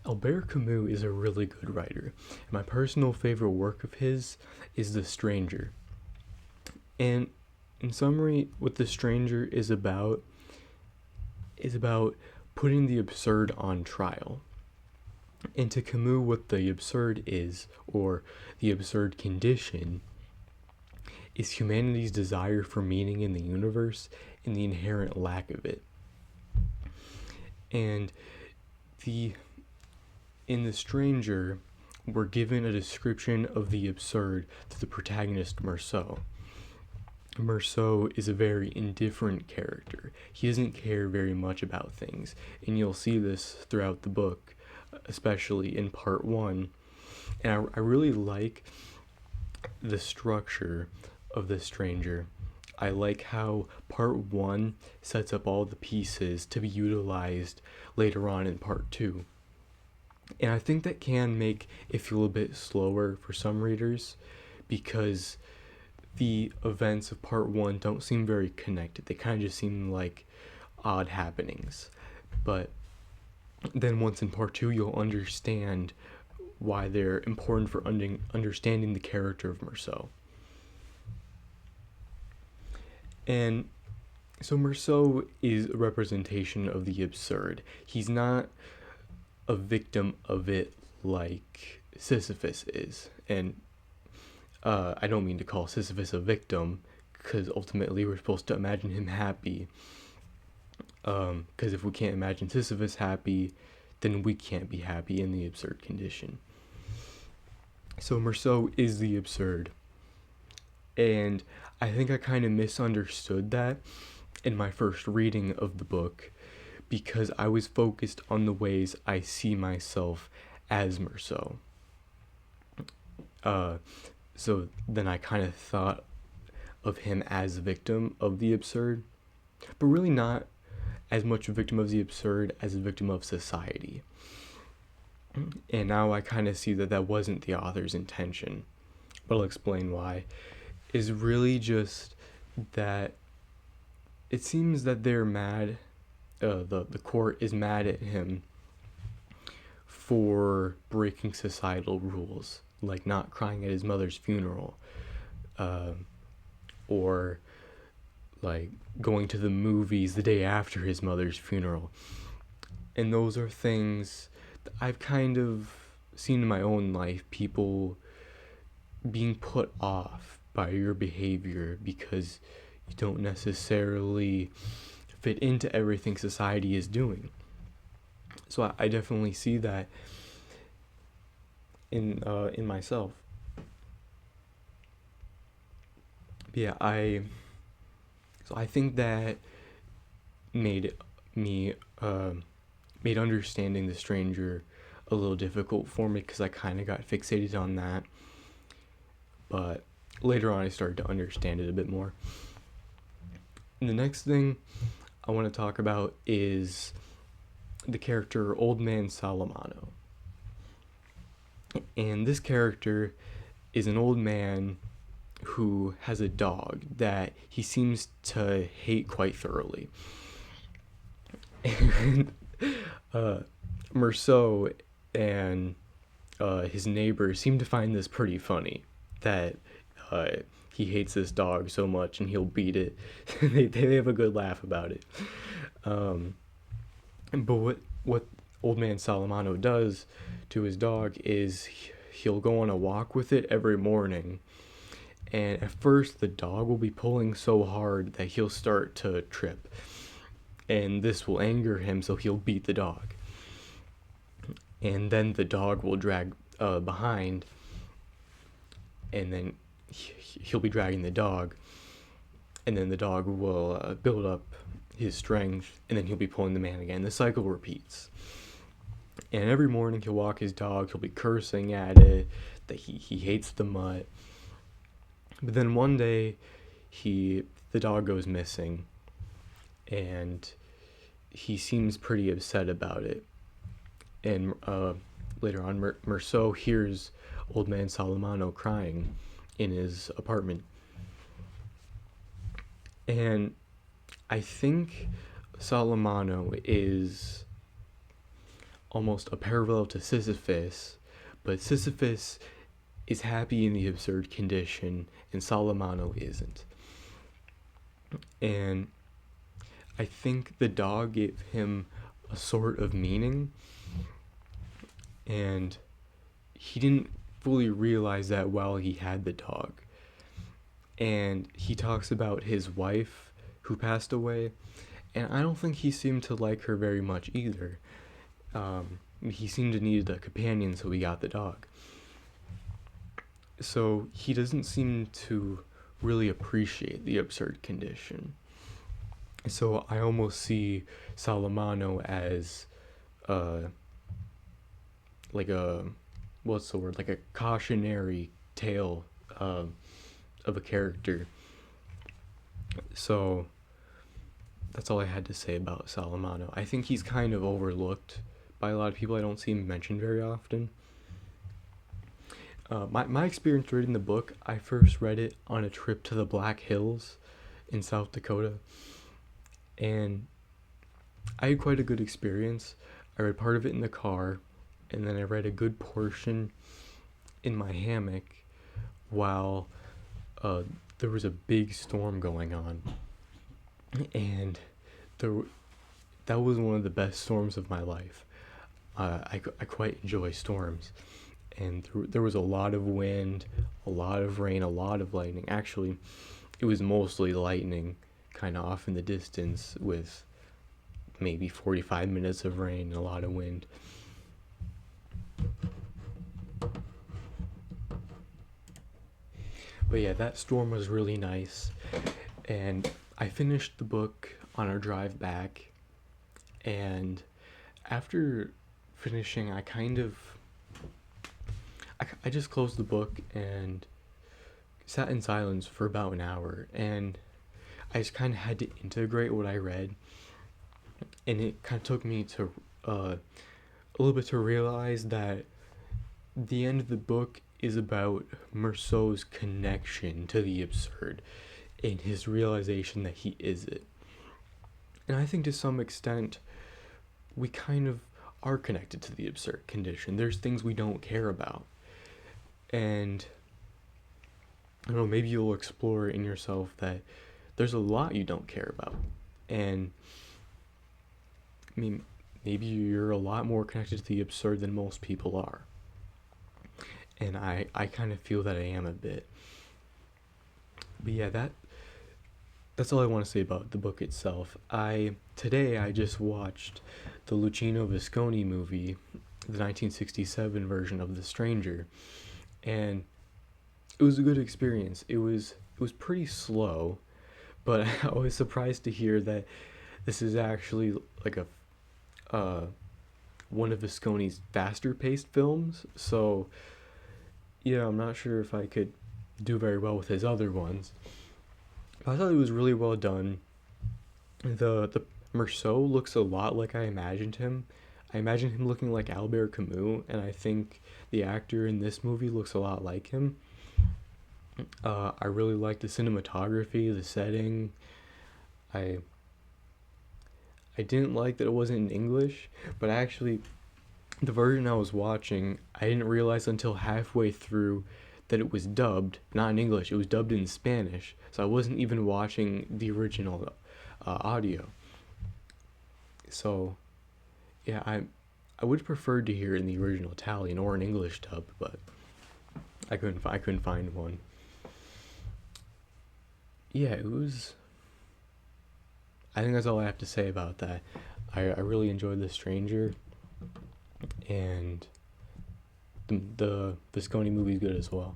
Albert Camus is a really good writer. My personal favorite work of his is The Stranger. And in summary, what The Stranger is about putting the absurd on trial. And to Camus, what the absurd is, or the absurd condition, is humanity's desire for meaning in the universe and the inherent lack of it. And the in The Stranger, we're given a description of the absurd to the protagonist Meursault. Meursault is a very indifferent character. He doesn't care very much about things, and you'll see this throughout the book, especially in part one. And I really like the structure of The Stranger. I like how part one sets up all the pieces to be utilized later on in part two. And I think that can make it feel a bit slower for some readers because the events of part one don't seem very connected. They kind of just seem like odd happenings. But then once in part two, you'll understand why they're important for understanding the character of Meursault. And so Meursault is a representation of the absurd. He's not a victim of it like Sisyphus is. And I don't mean to call Sisyphus a victim, because ultimately we're supposed to imagine him happy. Because if we can't imagine Sisyphus happy, then we can't be happy in the absurd condition. So Meursault is the absurd. And I think I kind of misunderstood that in my first reading of the book, because I was focused on the ways I see myself as Meursault. So then I kind of thought of him as a victim of the absurd, but really not as much a victim of the absurd as a victim of society. And now I kind of see that that wasn't the author's intention, but I'll explain why. Is really just that it seems that they're mad, the court is mad at him for breaking societal rules, like not crying at his mother's funeral, or like going to the movies the day after his mother's funeral. And those are things that I've kind of seen in my own life, people being put off by your behavior because you don't necessarily fit into everything society is doing. So I definitely see that in myself. But yeah, I think that made understanding The Stranger a little difficult for me because I kind of got fixated on that. But later on I started to understand it a bit more. And the next thing I want to talk about is the character Old Man Salamano. And this character is an old man who has a dog that he seems to hate quite thoroughly. And Meursault and his neighbors seem to find this pretty funny, that he hates this dog so much and he'll beat it. they have a good laugh about it. But what Old Man Salamano does to his dog is he'll go on a walk with it every morning. And at first the dog will be pulling so hard that he'll start to trip. And this will anger him, so he'll beat the dog. And then the dog will drag behind, and then he'll be dragging the dog. And then the dog will build up his strength, and then he'll be pulling the man again. The cycle repeats. And every morning he'll walk his dog, he'll be cursing at it, that he hates the mutt. But then one day, the dog goes missing, and he seems pretty upset about it. And later on, Meursault hears Old Man Salamano crying in his apartment. And I think Salamano is almost a parallel to Sisyphus, but Sisyphus is happy in the absurd condition and Salamano isn't. And I think the dog gave him a sort of meaning, and he didn't fully realize that while he had the dog. And he talks about his wife who passed away, and I don't think he seemed to like her very much either. He seemed to need a companion, so he got the dog. So he doesn't seem to really appreciate the absurd condition. So I almost see Salamano as like a, what's the word, like a cautionary tale of a character. So that's all I had to say about Salamano. I think he's kind of overlooked by a lot of people. I don't see him mentioned very often. My experience reading the book, I first read it on a trip to the Black Hills in South Dakota, and I had quite a good experience. I read part of it in the car, and then I read a good portion in my hammock while there was a big storm going on, and that was one of the best storms of my life. I quite enjoy storms, and there was a lot of wind, a lot of rain, a lot of lightning. Actually, it was mostly lightning, kind of off in the distance, with maybe 45 minutes of rain and a lot of wind. But yeah, that storm was really nice, and I finished the book on our drive back, and after finishing, I just closed the book and sat in silence for about an hour, and I just kind of had to integrate what I read, and it kind of took me to a little bit to realize that the end of the book is about Meursault's connection to the absurd and his realization that he is it. And I think to some extent we kind of are connected to the absurd condition. There's things we don't care about, and I don't know, maybe you'll explore in yourself that there's a lot you don't care about, and I mean, maybe you're a lot more connected to the absurd than most people are. And I kind of feel that I am a bit. But yeah, that's all I want to say about the book itself. Today I just watched the Luchino Visconi movie, the 1967 version of The Stranger, and it was a good experience. It was pretty slow, but I was surprised to hear that this is actually like a one of Visconi's faster paced films. So yeah, I'm not sure if I could do very well with his other ones, but I thought it was really well done. The Meursault looks a lot like I imagined him. I imagined him looking like Albert Camus, and I think the actor in this movie looks a lot like him. I really like the cinematography, the setting. I didn't like that it wasn't in English, but actually, the version I was watching, I didn't realize until halfway through that it was dubbed, not in English, it was dubbed in Spanish, so I wasn't even watching the original audio. So, yeah, I would prefer to hear it in the original Italian or an English dub, but I couldn't find one. Yeah, it was. I think that's all I have to say about that. I really enjoyed The Stranger, and the Visconi movie is good as well.